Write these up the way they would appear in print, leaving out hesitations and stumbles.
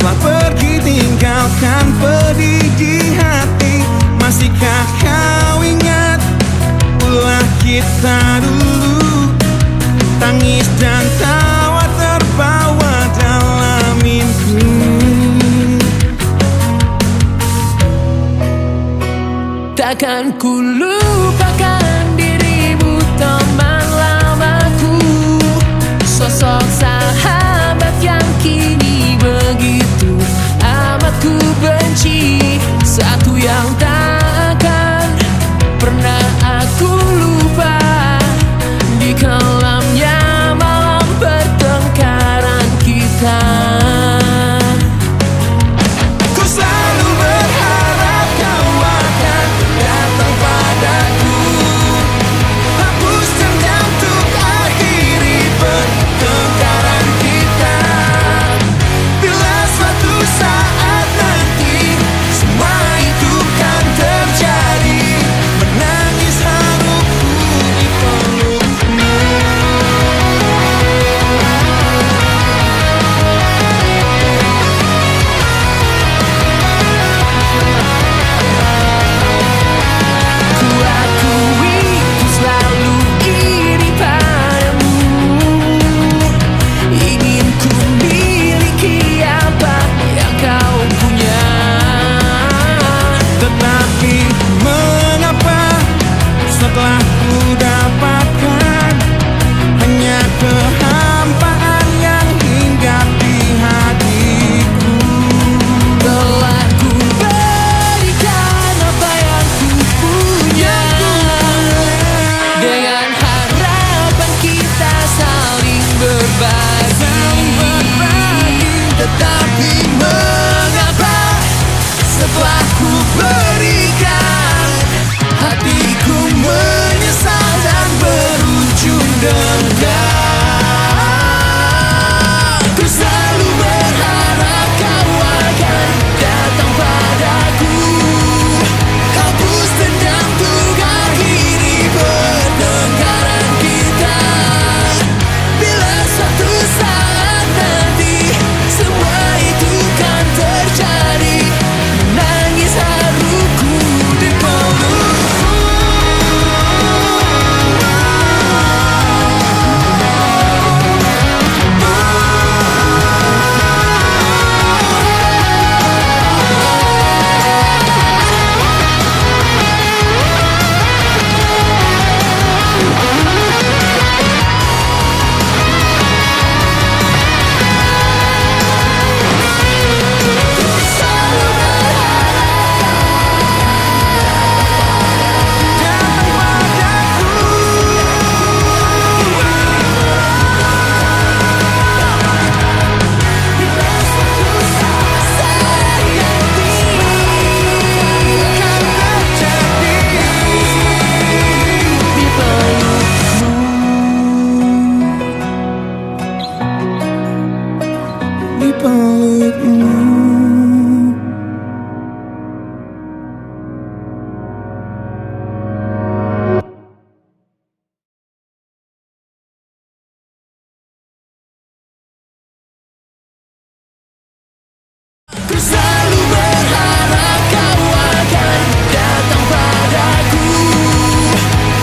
telah pergi tinggalkan pedih di hati. Masihkah kau ingat ulah kita dulu? Tangis dan tawa terbawa dalam mimpi. Takkan ku lupakan dirimu, teman lamaku, sosok sahabat yang kini begitu amat ku benci. Satu yang tak akan pernah aku lupa, di kelamnya malam pertengkaran kita. Ku selalu berharap kau akan datang padaku, hapus dendam untuk akhiri pertengkaran kita. Bila suatu saat nanti semua itu kan terjadi, menangis harupku di pelukmu. Ku akui ku selalu iri padamu, ingin ku miliki apa yang kau punya. Tetapi mengapa setelah ku dapatkan hanya kehampaan yang hinggap di hatiku. Telah ku berikan apa yang ku punya, dengan harapan kita saling berbagi. Tetapi mengapa setelah ku berikan, hatiku menyesal dan berujung dendam. Ku selalu berharap kau akan datang padaku, hapus dendam untuk akhiri pertengkaran kita. Bila suatu saat nanti semua itu kan terjadi, menangis haruku di pelukmu. Di pelukmu. Ku selalu berharap kau akan datang padaku,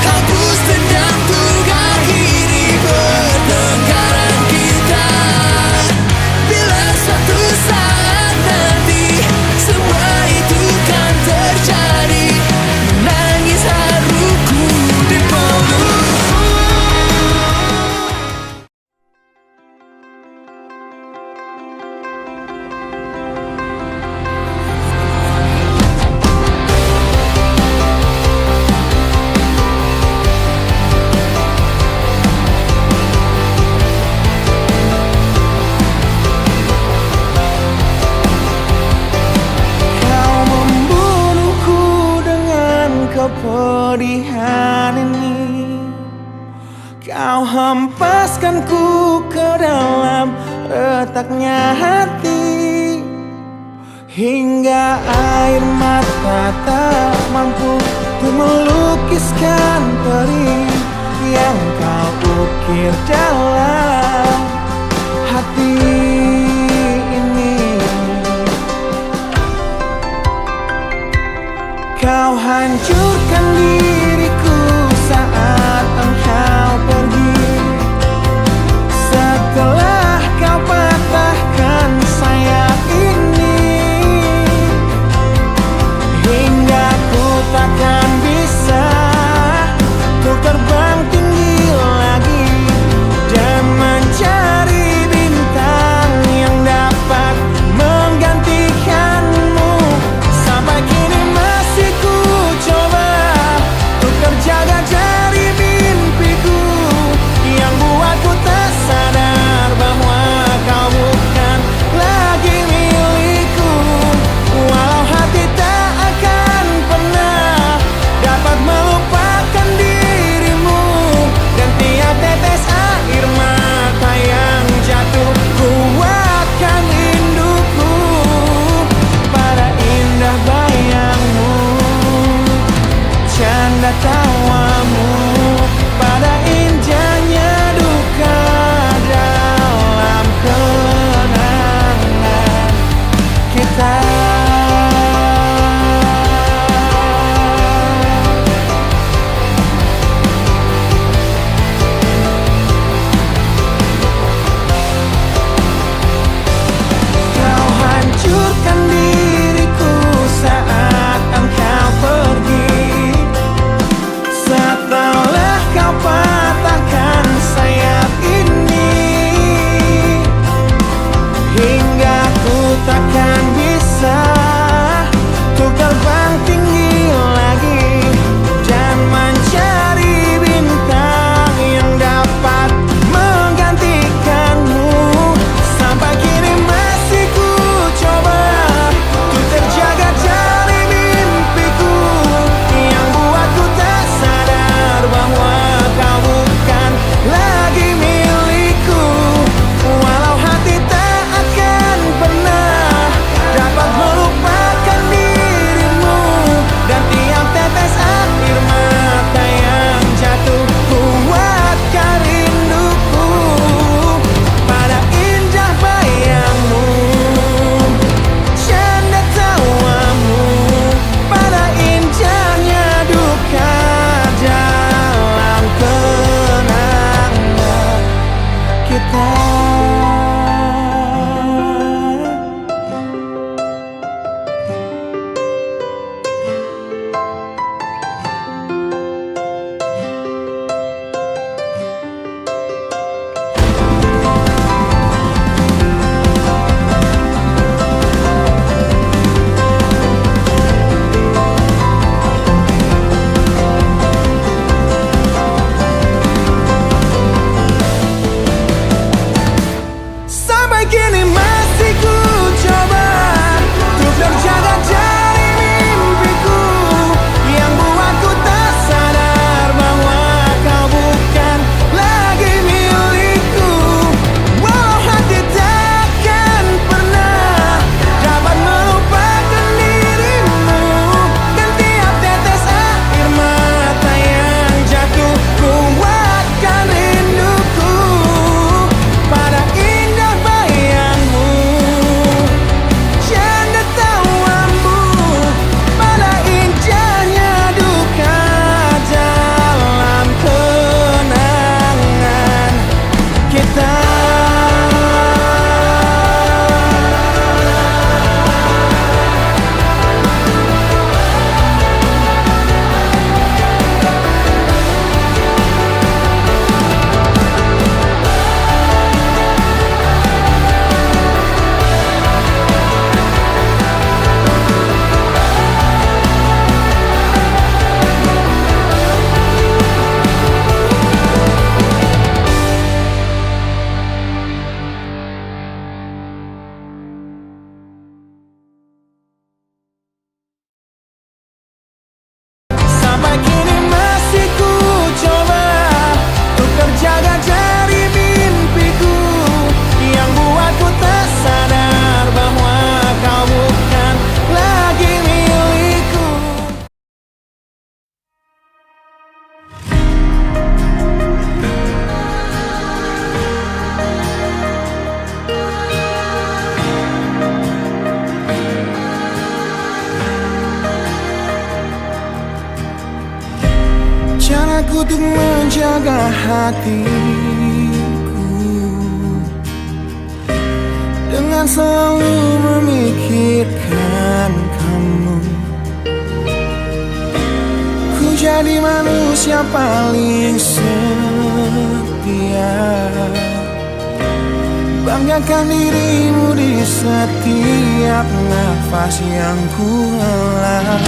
hapus dendam untuk akhiri pertengkaran kita. Bila suatu saat nanti semua itu kan terjadi, menangis haruku di pelukmu. Kau membunuhku dengan kepedihan ini, kau hempaskanku ke dalam retaknya hati, hingga air mata tak mampu untuk melukiskan perih yang kau ukir dalam hati ini. menjaga hatiku dengan selalu memikirkan kamu. Ku jadi manusia paling setia, banggakan dirimu di setiap nafas yang ku hela.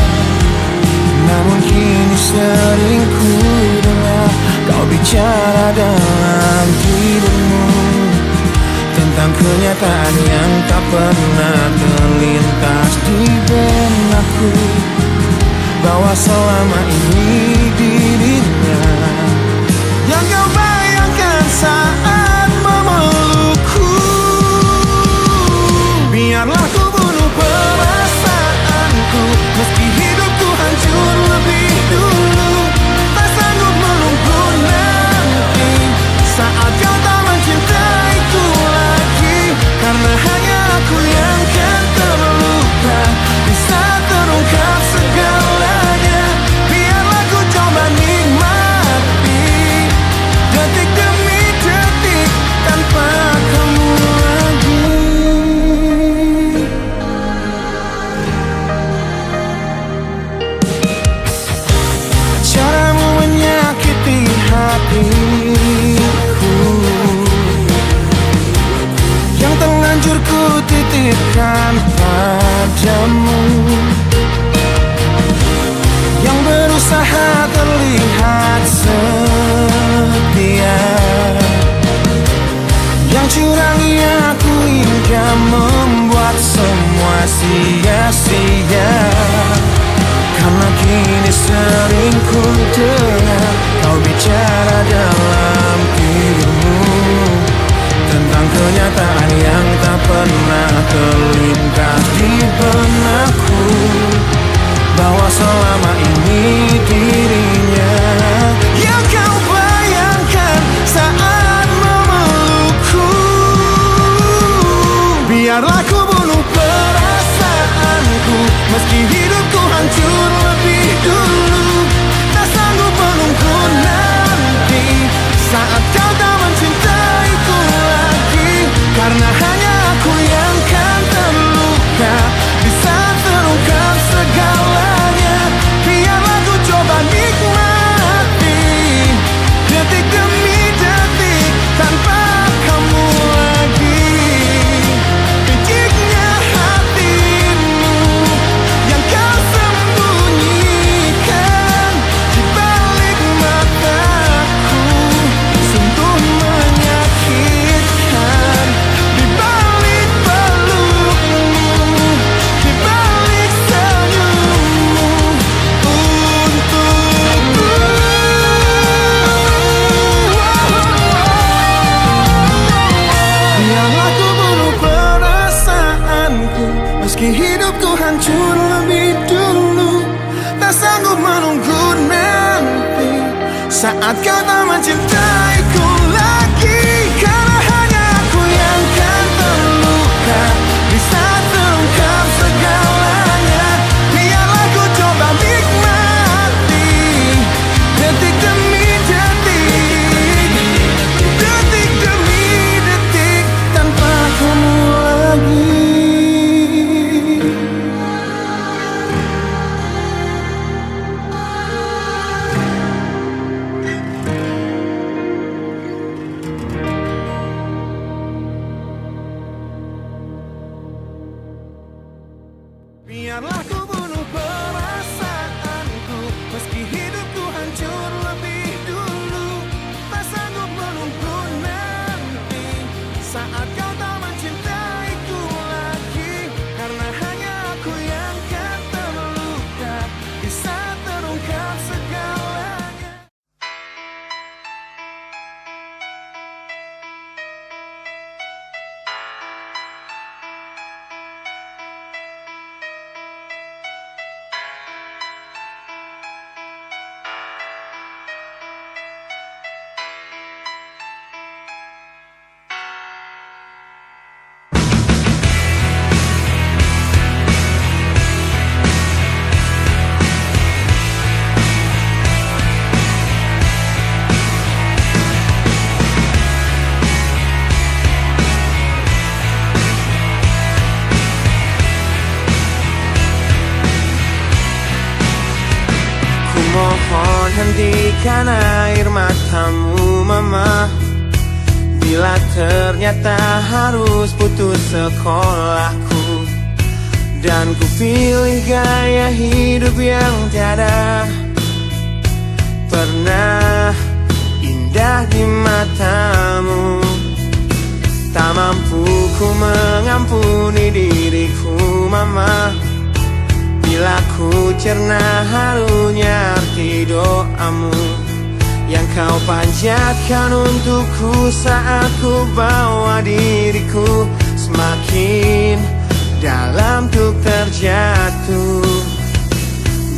Namun kini sering ku dengar kau bicara dalam tidurmu tentang kenyataan yang tak pernah terlintas di benakku, bahwa selama ini dirinya yang kau bayangkan saat memelukku. Biarlah ku bunuh perasaanku, meski hidupku hancur lebih dulu. Tak sanggup menunggu nanti saat kau tak mencintaiku lagi, karena hanya aku yang kan terluka di saat terungkap segalanya. Biarlah ku coba nikmati detik demi detik tanpa kamu lagi. Caramu menyakiti hatiku yang terlanjur ku titipkan padamu, yang berusaha terlihat setia, yang curangi aku hingga membuat semua sia-sia. Karena kini sering ku dengar kau bicara dalam tidurmu tentang kenyataan yang tak pernah terlintas di benakku, bahwa selama ini dirinya yang kau bayangkan saat memelukku. Biarlah ku bunuh perasaanku, meski hidupku hancur lebih dulu. Tak sanggup menunggu nanti saat kau tak mencintaiku lagi, karena hanya aku yang kan terluka di saat terungkap segalanya. Biarlah ku coba nikmati detik demi detik tanpa kamu lagi. Piciknya hatimu yang kau sembunyikan di balik mataku, sungguh menyakitkan. Di balik pelukmu, di balik senyummu untukku. Biarlah ku bunuh perasaanku, meski hidupku hancur lebih dulu. Tak sanggup menunggu nanti saat kau tak mencintaiku lagi, karena hanya aku yang kan terluka di saat terungkap segalanya. Biarlah ku coba nikmati detik demi detik, detik demi detik tanpa kamu lagi. hentikan air matamu mama, bila ternyata harus putus sekolahku. Dan ku pilih gaya hidup yang tiada pernah indah di matamu. Tak mampu ku mengampuni diriku mama, bila ku cerna harunya arti doamu yang kau panjatkan untukku saat ku bawa diriku semakin dalam untuk terjatuh.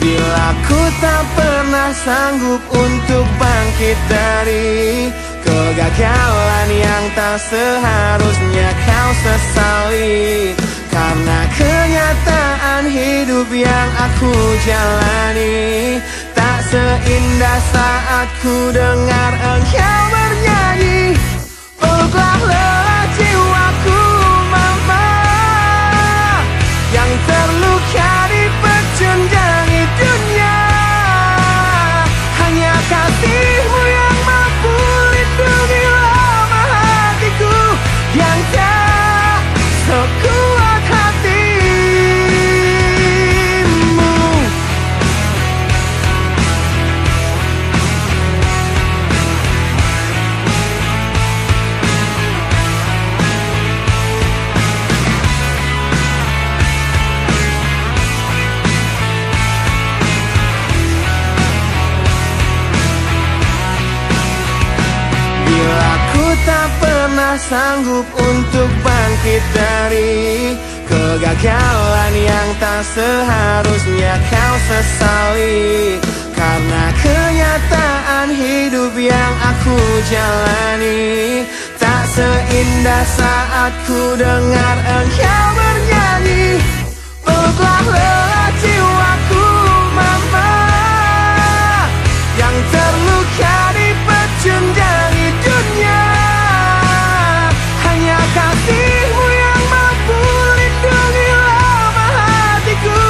Bila ku tak pernah sanggup untuk bangkit dari kegagalan yang tak seharusnya kau sesali, karena kenyataan hidup yang aku jalani tak seindah saat ku dengar engkau bernyanyi. Peluklah lelah jiwaku mama, yang terluka di pecundangi dunia. Hanya kasihmu yang mampu lindungi lemah hatiku yang tak sekuat hatimu. Bila ku tak pernah sanggup untuk bangkit dari kegagalan yang tak seharusnya kau sesali, karena kenyataan hidup yang aku jalani tak seindah saat ku dengar engkau bernyanyi. Peluklah lelah jiwaku mama, yang terluka di pecundangi dunia. Hanya kasihmu yang mampu lindungi lemah hatiku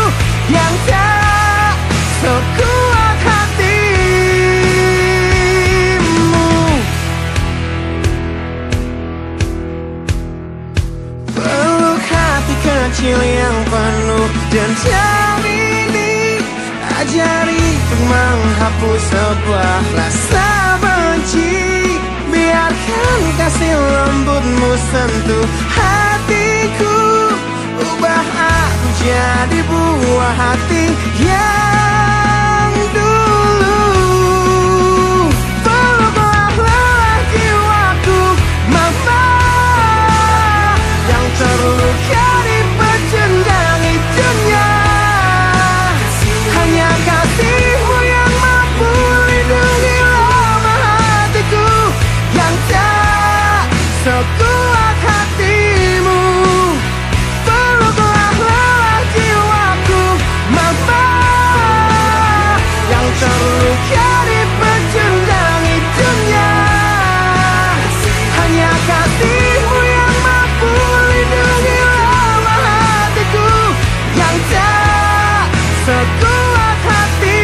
yang tak sekuat hatimu. Peluk hati kecil yang penuh dendam ini, ajari untuk menghapus sebuah rasa benci. Biarkan kasih lembutmu sentuh hatiku, ubah aku jadi buah hati yang dulu. Peluklah lelah jiwaku mama, yang terluka di pecundangi dunia. Hanya kasihmu yang mampu lindungi lemah hatiku yang tak sekuat hatimu. Peluklah lelah jiwaku mama, yang terluka di pecundangi dunia. Hanya kasihmu yang mampu lindungi lemah hatiku yang tak sekuat hatimu.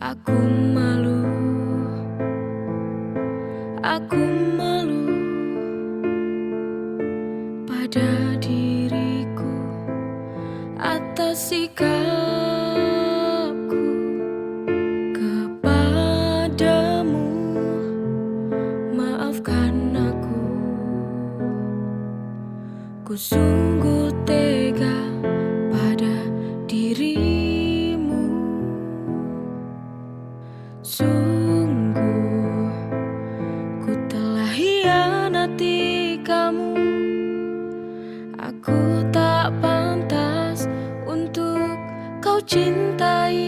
Aku malu, aku malu pada diriku atas sikapku kepadamu. Maafkan aku, ku sungguh tega pada dirimu. Sungguh ku telah hianati kamu. Aku tak pantas untuk kau cintai.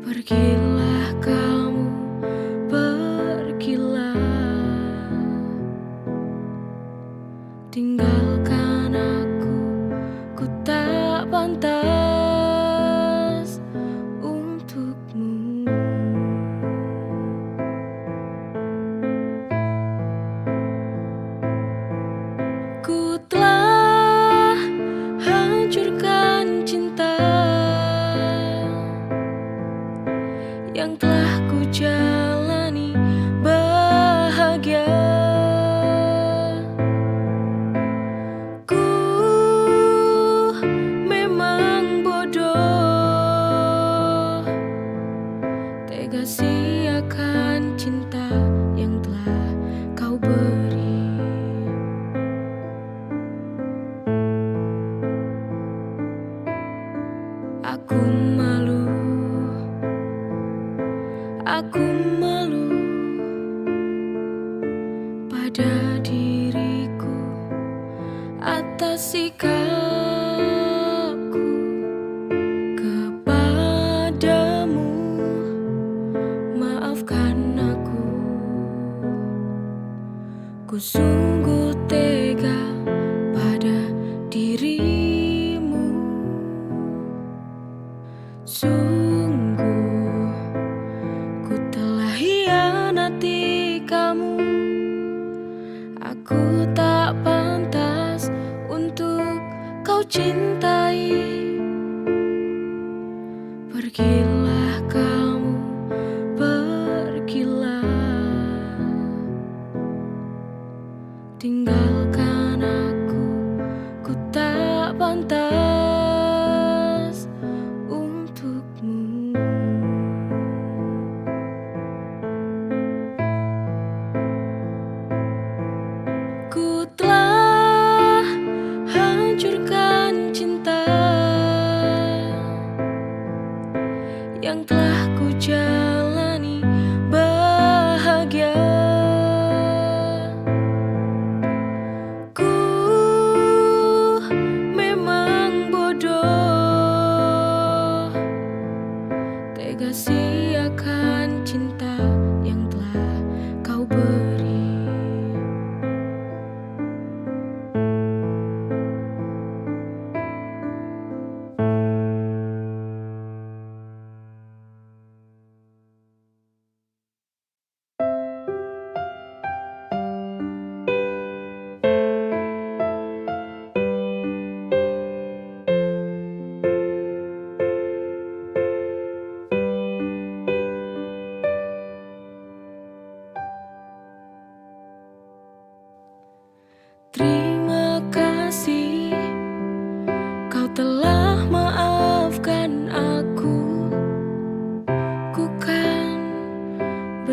Pergilah kamu, pergilah, tinggalkan aku tak pantas untukmu. Ku telah hancurkan cinta yang telah ku jalani bahagia. Ku memang bodoh, tega siakan cinta yang telah kau beri. Aku malu, aku malu pada diriku atas sikapku kepadamu. Maafkan aku, ku sungguh tega pada dirimu. Sungguh ku telah hianati kamu. Aku tak pantas untuk kau cintai. Pergilah kamu, pergilah, tinggalkan aku tak pantas untukmu. Ku telah hancurkan cinta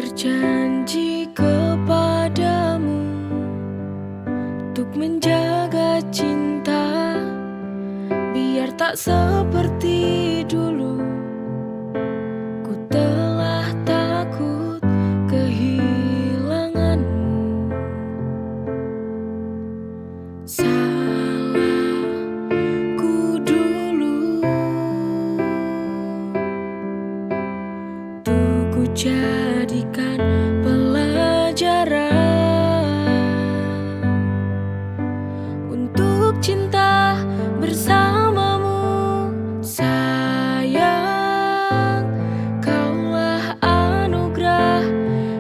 berjanji kepadamu untuk menjaga cinta biar tak seperti dulu. Ku telah takut kehilanganmu. Salahku dulu tuh ku jadikan pelajaran untuk cinta bersamamu. Sayang, kaulah anugerah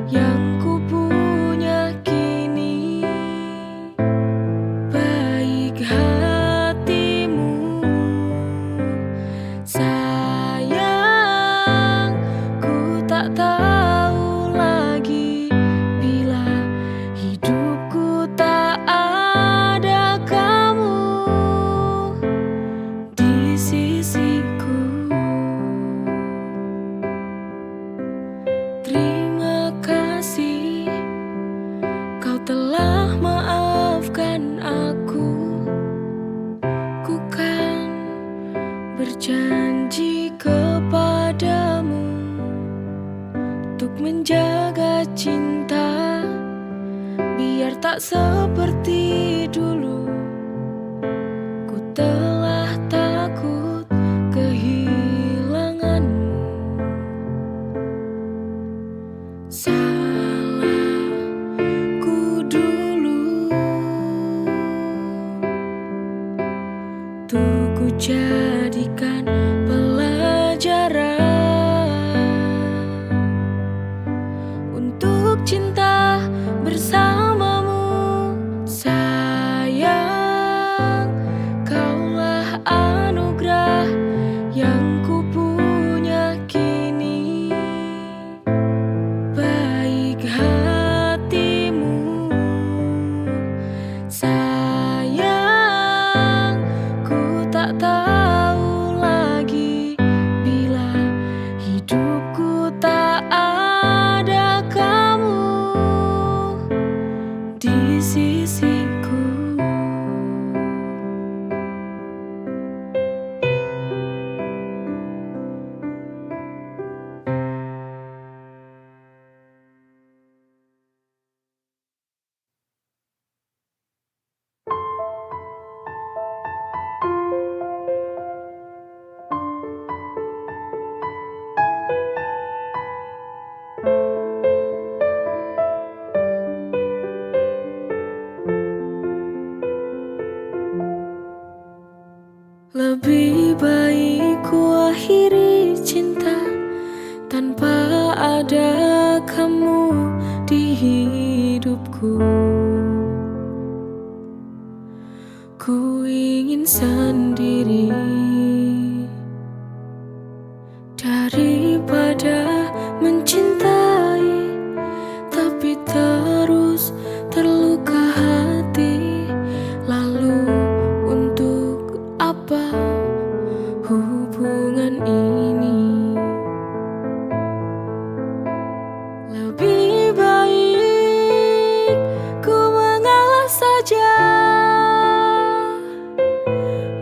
yang ku punya kini. Baik hatimu, sayang, ku tak tahu lagi bila hidupku tak ada kamu di sisiku. Terima kasih kau telah maafkan aku. Ku kan berjanji kepadamu untuk menjaga cinta biar tak seperti dulu. Ku telah takut kehilanganmu. Salahku dulu tuh ku jadikan pelajaran untuk cinta bersamamu. Sayang, kaulah anugerah yang ku punya kini. Baik hatimu, sayang, ku tak tahu lagi bila hidupku tak ada kamu di sisiku. Lebih baik ku akhiri cinta tanpa ada kamu di hidupku. Ku ingin sendiri daripada mencintai tapi terus terluka hati. Lalu untuk apa hubungan ini? Lebih baik ku mengalah saja.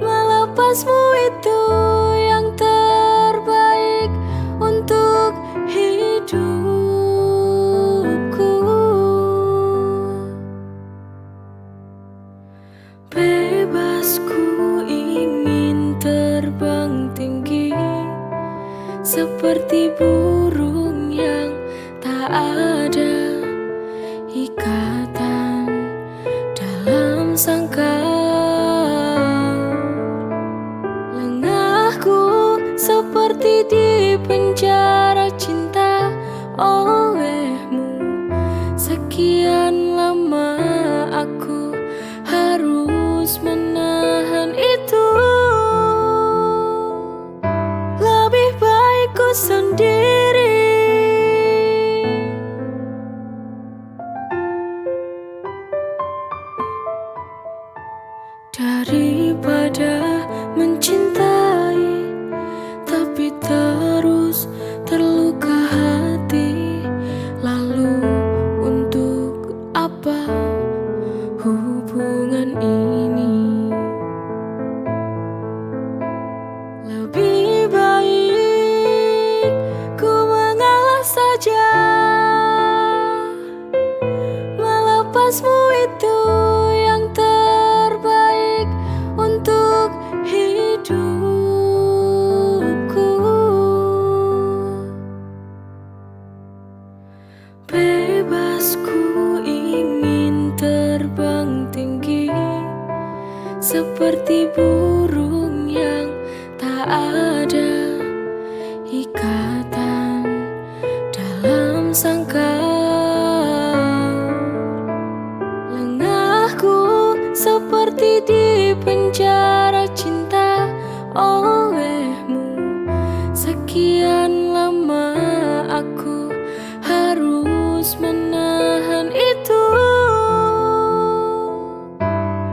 Melepasmu itu yang terbaik untuk hidupku. Bebas ku ingin terbang tinggi seperti burung yang tak ada seperti burung yang tak ada ikatan dalam sangkar. Lengahku seperti di penjara cinta olehmu. Sekian lama aku harus menahan itu.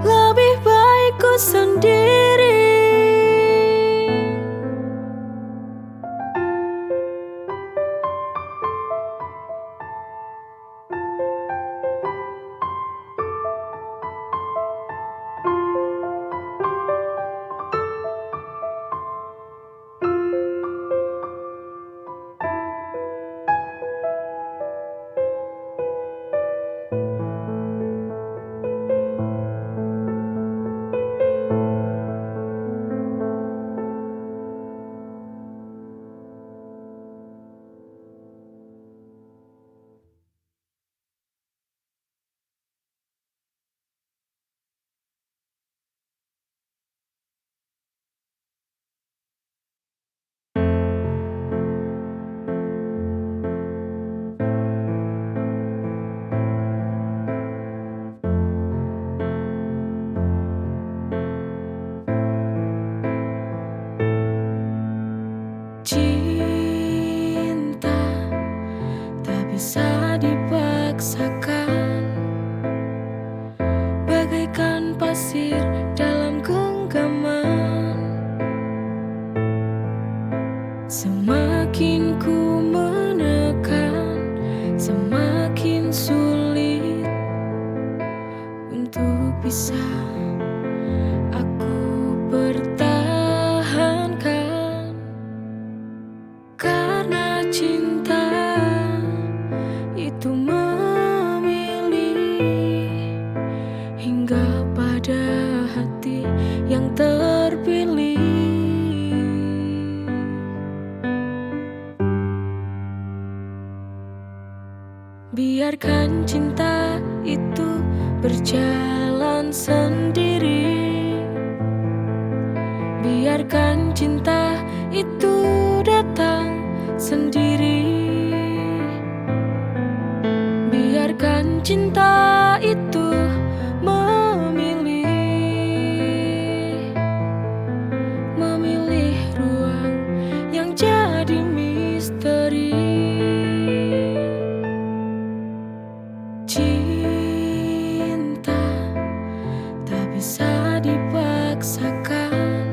Lebih baik ku sendiri. Cinta tak bisa dipaksakan, bagaikan pasir dalam genggaman. Semakin ku menekan, semakin sulit untuk bisa aku pertahankan. Karena cinta itu memilih hingga pada hati yang terpilih. Biarkan cinta itu berjalan sendiri. Biarkan cinta itu datang sendiri. Biarkan cinta itu memilih ruang yang jadi misteri. Cinta tak bisa dipaksakan,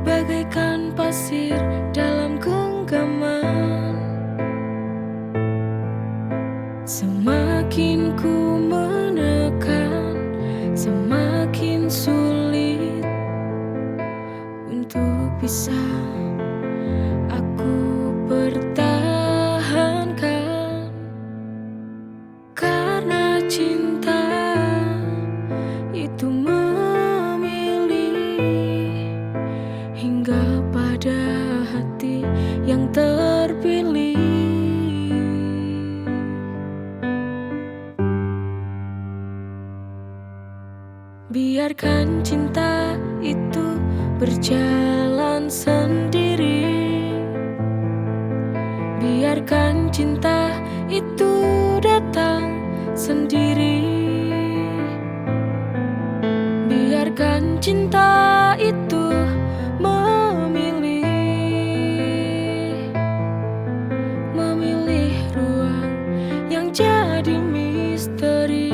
bagaikan pasir dalam genggaman. Semakin ku menekan, semakin sulit untuk bisa aku pertahankan. Karena cinta itu memilih hingga pada hati yang terpilih. Biarkan cinta itu berjalan sendiri. Biarkan cinta itu datang sendiri. Biarkan cinta itu memilih ruang yang jadi misteri.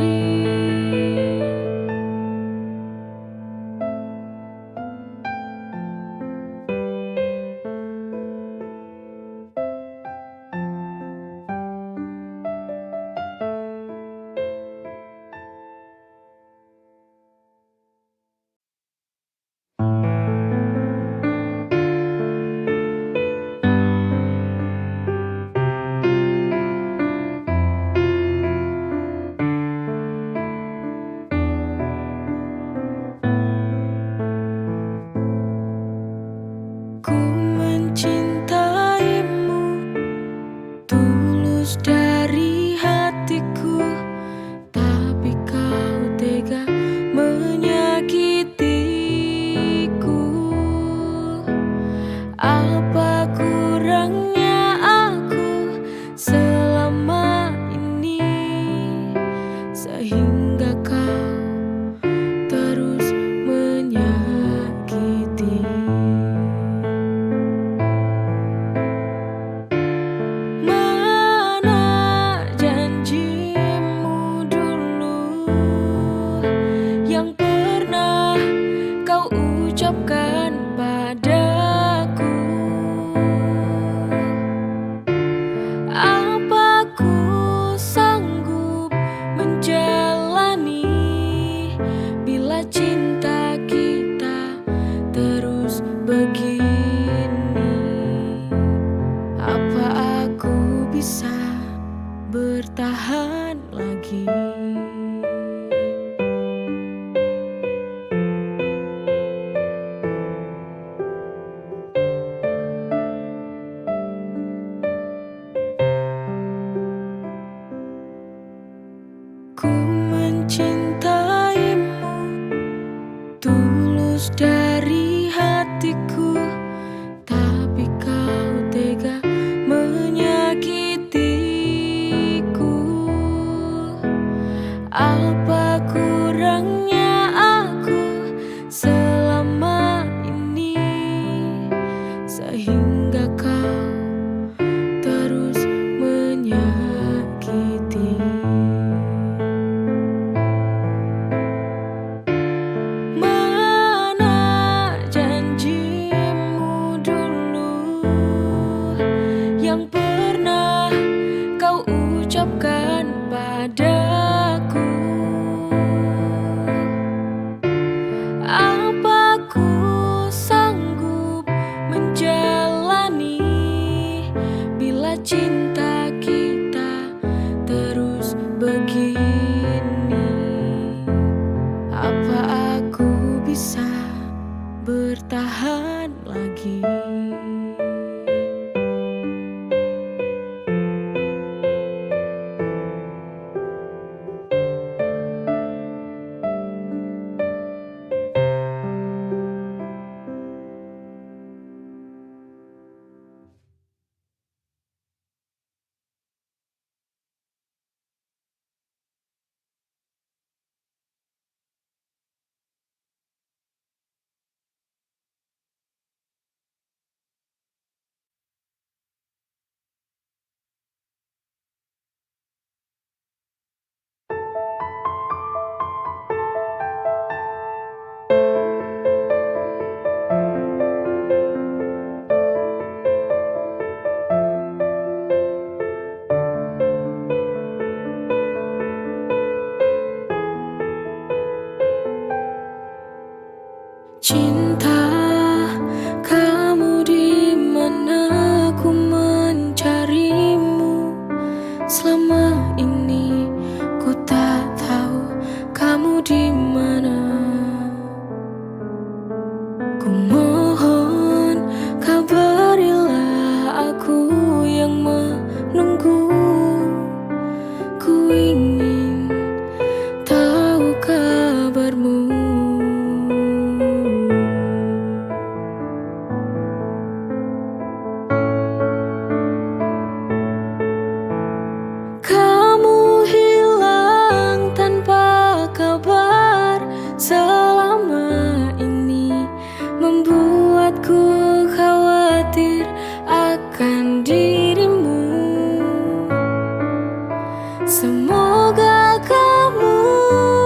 Semoga kamu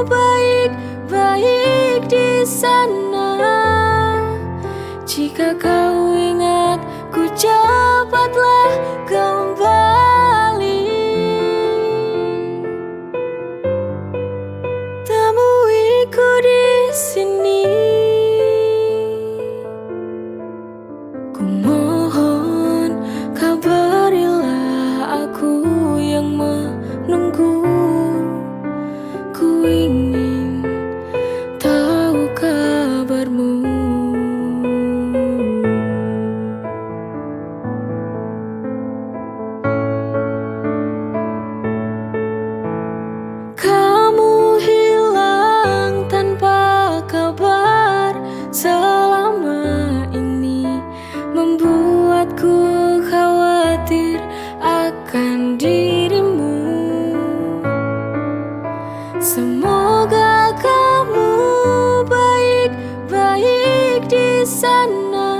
baik-baik di sana. Jika kau ingat, ku cepatlah kembali. Temuiku di sini. Ku mohon kabarilah aku yang menunggu. Ku ingin tahu kabarmu. Kamu hilang tanpa kabar selama ini, membuatku khawatir akan dirimu. Semoga kamu baik-baik di sana.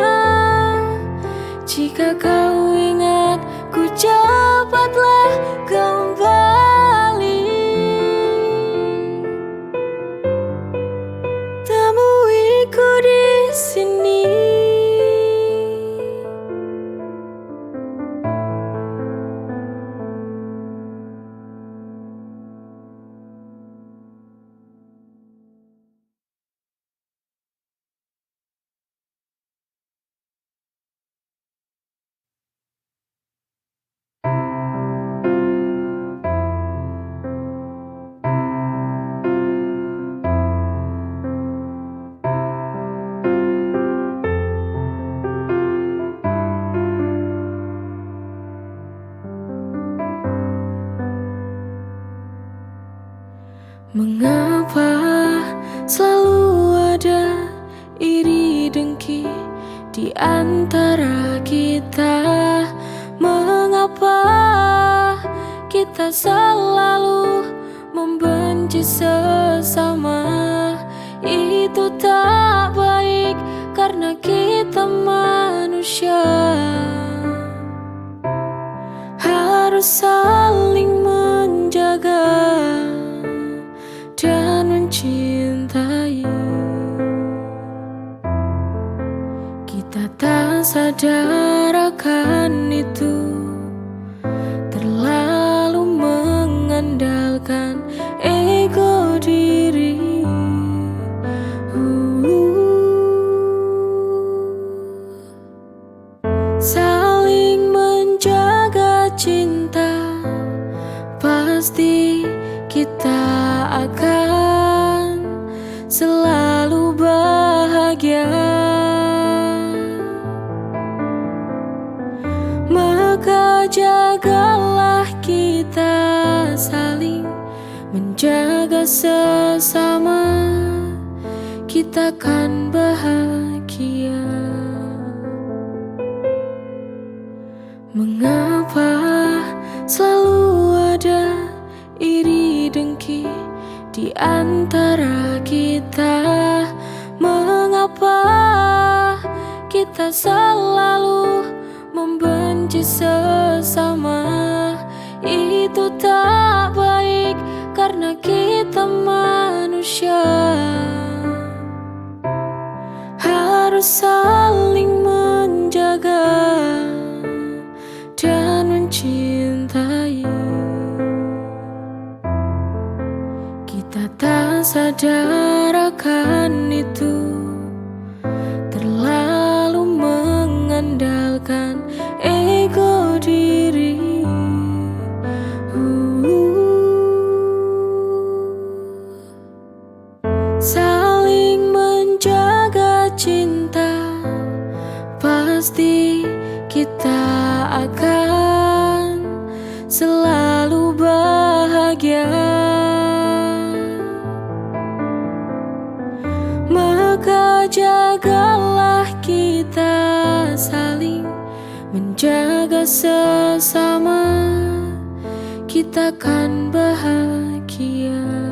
Jika kau ingat, ku cepatlah kembali. Temuiku di sini. Mengapa selalu ada iri dengki di antara kita? Mengapa kita selalu membenci sesama? Itu tak baik karena kita manusia. Harus saling menjaga dan mencintai. Kita tak sadar akan itu, terlalu mengandalkan ego diri. Saling menjaga cinta, pasti kita akan selalu bahagia. Maka jagalah kita saling menjaga sesama, kita kan bahagia. Mengapa selalu ada iri dengki di antara kita? Mengapa kita selalu membenci sesama? Itu tak baik karena kita manusia. Harus saling menjaga dan mencintai. Kita tak sadar akan itu, terlalu mengandalkan ego diri. Saling menjaga cinta, pasti kita akan selalu bahagia. Maka jagalah kita saling menjaga sesama, kita kan bahagia.